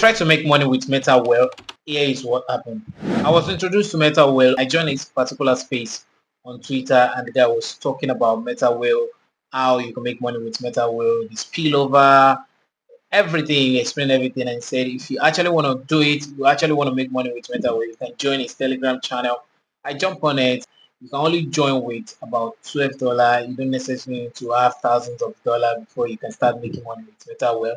tried to make money with Metaware. Here is what happened. I was introduced to Metaware. I joined a particular space on Twitter, and the guy was talking about Metaware, how you can make money with Metaware, the spillover, everything. He explained everything and said if you actually want to do it, you actually want to make money with Metaware, you can join his Telegram channel. I jump on it. You can only join with about $12. You don't necessarily need to have thousands of dollars before you can start making money with Metaware.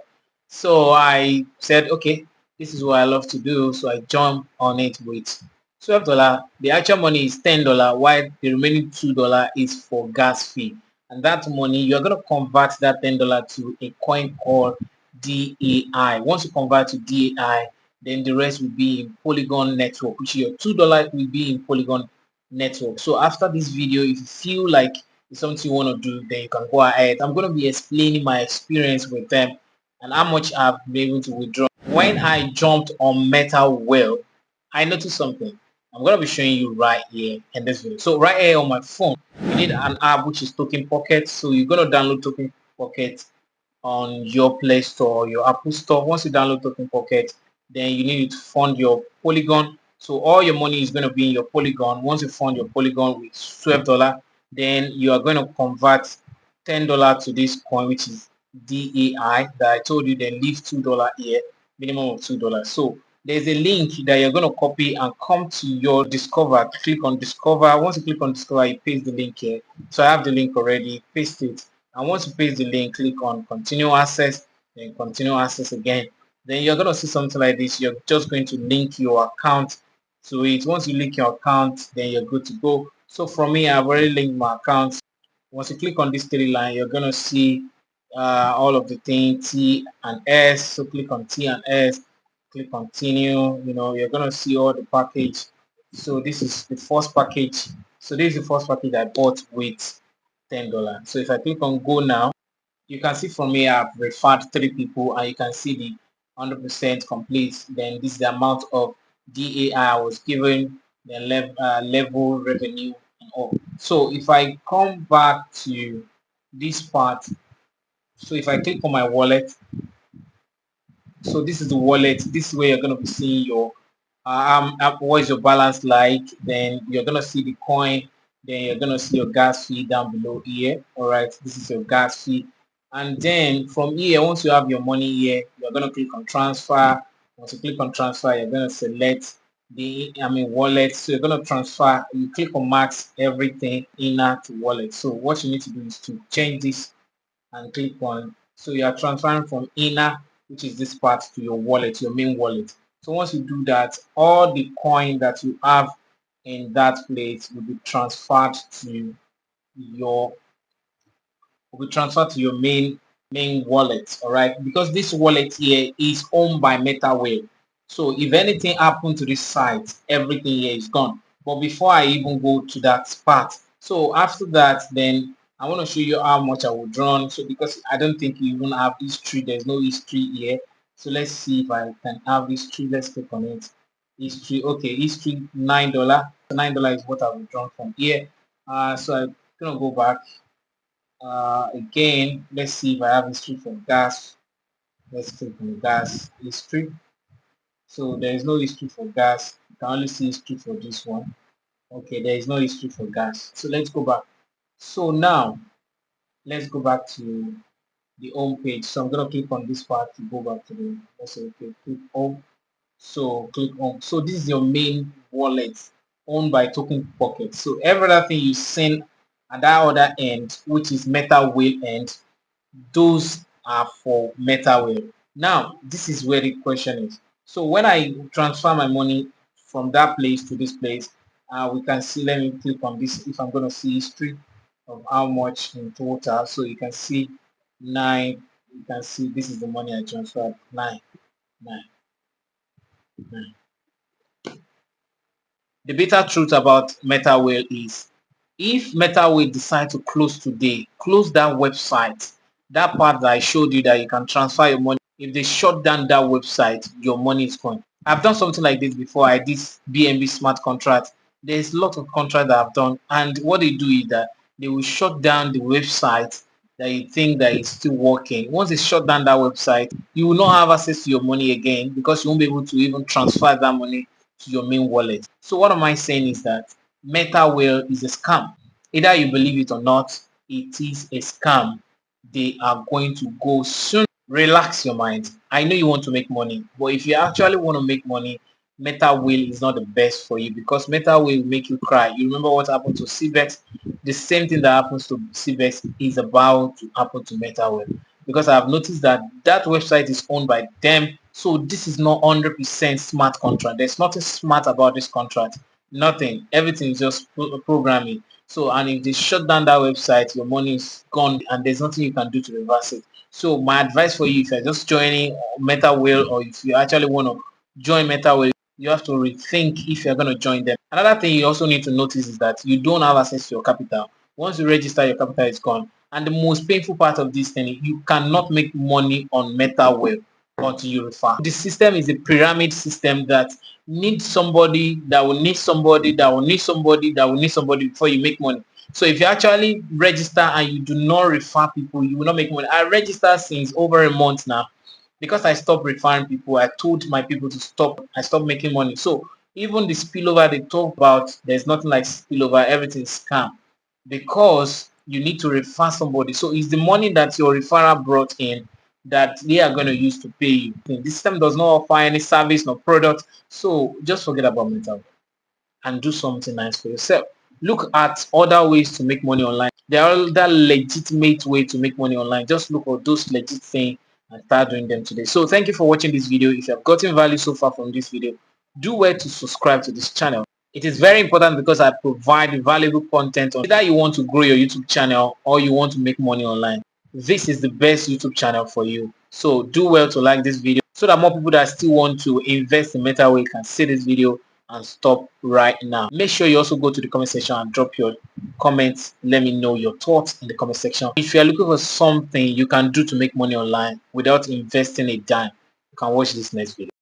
So I said, okay, this is what I love to do. So I jump on it with $12. The actual money is $10, while the remaining $2 is for gas fee. And that money, you're going to convert that $10 to a coin called DAI. Once you convert to DAI, then the rest will be in Polygon network, which your $2 will be in Polygon network. So after this video, if you feel like it's something you want to do, then you can go ahead. I'm going to be explaining my experience with them and how much I've been able to withdraw. When I jumped on Metaware, I noticed something. I'm going to be showing you right here in this video. So right here on my phone, you need an app which is Token Pocket. So you're going to download Token Pocket on your Play Store or your Apple Store. Once you download Token Pocket, then you need to fund your Polygon. So all your money is going to be in your Polygon. Once you fund your Polygon with $12, then you are going to convert $10 to this coin, which is DAI that I told you. Then leave $2 here, minimum of $2. So there's a link that you're going to copy and come to your Discover. Click on Discover. Once you click on Discover, you paste the link here. So I have the link already. Paste it. And once you paste the link, click on Continue Access. Then Continue Access again. Then you're going to see something like this. You're just going to link your account to it. Once you link your account, then you're good to go. So for me, I've already linked my account. Once you click on this three line, you're going to see all of the things T and S. So click on T and S. Click continue. You're going to see all the package. So this is the first package. So this is the first package I bought with $10. So if I click on go now, you can see from here I've referred 3 people, and you can see the 100% complete. Then this is the amount of DAI I was given, the level revenue and all. So if I come back to this part, so if I click on my wallet, so this is the wallet. This is where you're going to be seeing your what is your balance like. Then you're going to see the coin. Then you're going to see your gas fee down below here. All right, this is your gas fee. And then from here, once you have your money here, you're going to click on transfer. Once you click on transfer, you're going to select the wallet. So you're going to transfer. You click on max everything inner to wallet. So what you need to do is to change this and click on. So you are transferring from inner, which is this part, to your wallet, your main wallet. So once you do that, all the coin that you have in that place will be transferred to your main wallet. All right, because this wallet here is owned by Metaware. So if anything happened to this site, everything here is gone. But before I even go to that part, so after that, then I want to show you how much I will draw. So because I don't think you even have history, there's no history here. So let's see if I can have history. Let's click on it. History. Okay, history $9. So $9 is what I will draw from here. So I'm gonna go back. Again, let's see if I have history for gas. Let's click on gas history. So there is no history for gas. You can only see history for this one. Okay, there is no history for gas. So let's go back. So now let's go back to the home page. So I'm gonna click on this part to go back to the, let's say, okay, click home. So click home. So this is your main wallet owned by Token Pocket. So every other thing you send at that other end, which is Metaware end, those are for Metaware. Now this is where the question is. So when I transfer my money from that place to this place, we can see, let me click on this if I'm going to see history of how much in total. So you can see 9. You can see this is the money I transferred. 9. The bitter truth about Metaware is, if Metaware decide to close today, close that website, that part that I showed you that you can transfer your money, if they shut down that website, your money is gone. I've done something like this before. I did BNB smart contract. There's a lot of contract that I've done, and what they do is that they will shut down the website that you think that it's still working. Once they shut down that website, you will not have access to your money again because you won't be able to even transfer that money to your main wallet. So what am I saying is that Metaware is a scam. Either you believe it or not, it is a scam. They are going to go soon. Relax your mind. I know you want to make money, but if you actually want to make money, Metaware is not the best for you because Metaware will make you cry. You remember what happened to CBEX? The same thing that happens to CBEX is about to happen to Metaware because I have noticed that that website is owned by them. So this is not 100% smart contract. There's nothing smart about this contract. Nothing. Everything is just programming. So, and if they shut down that website, your money is gone and there's nothing you can do to reverse it. So my advice for you, if you're just joining Metaware or if you actually want to join Metaware, you have to rethink if you're going to join them. Another thing you also need to notice is that you don't have access to your capital. Once you register, your capital is gone. And the most painful part of this thing, you cannot make money on Metaware until you refer. The system is a pyramid system that needs somebody that will need somebody that will need somebody that will need somebody before you make money. So if you actually register and you do not refer people, you will not make money. I registered since over a month now. Because I stopped referring people, I told my people to stop. I stopped making money. So even the spillover they talk about, there's nothing like spillover. Everything is scam because you need to refer somebody. So it's the money that your referral brought in that they are going to use to pay you. This system does not offer any service nor product. So just forget about mental and do something nice for yourself. Look at other ways to make money online. There are other legitimate way to make money online. Just look at those legit things and start doing them today. So thank you for watching this video. If you have gotten value so far from this video, do well to subscribe to this channel. It is very important because I provide valuable content on either you want to grow your YouTube channel or you want to make money online. This is the best YouTube channel for you. So do well to like this video so that more people that still want to invest in Metaware can see this video and stop right now. Make sure you also go to the comment section and drop your comments. Let me know your thoughts in the comment section. If you are looking for something you can do to make money online without investing a dime, you can watch this next video.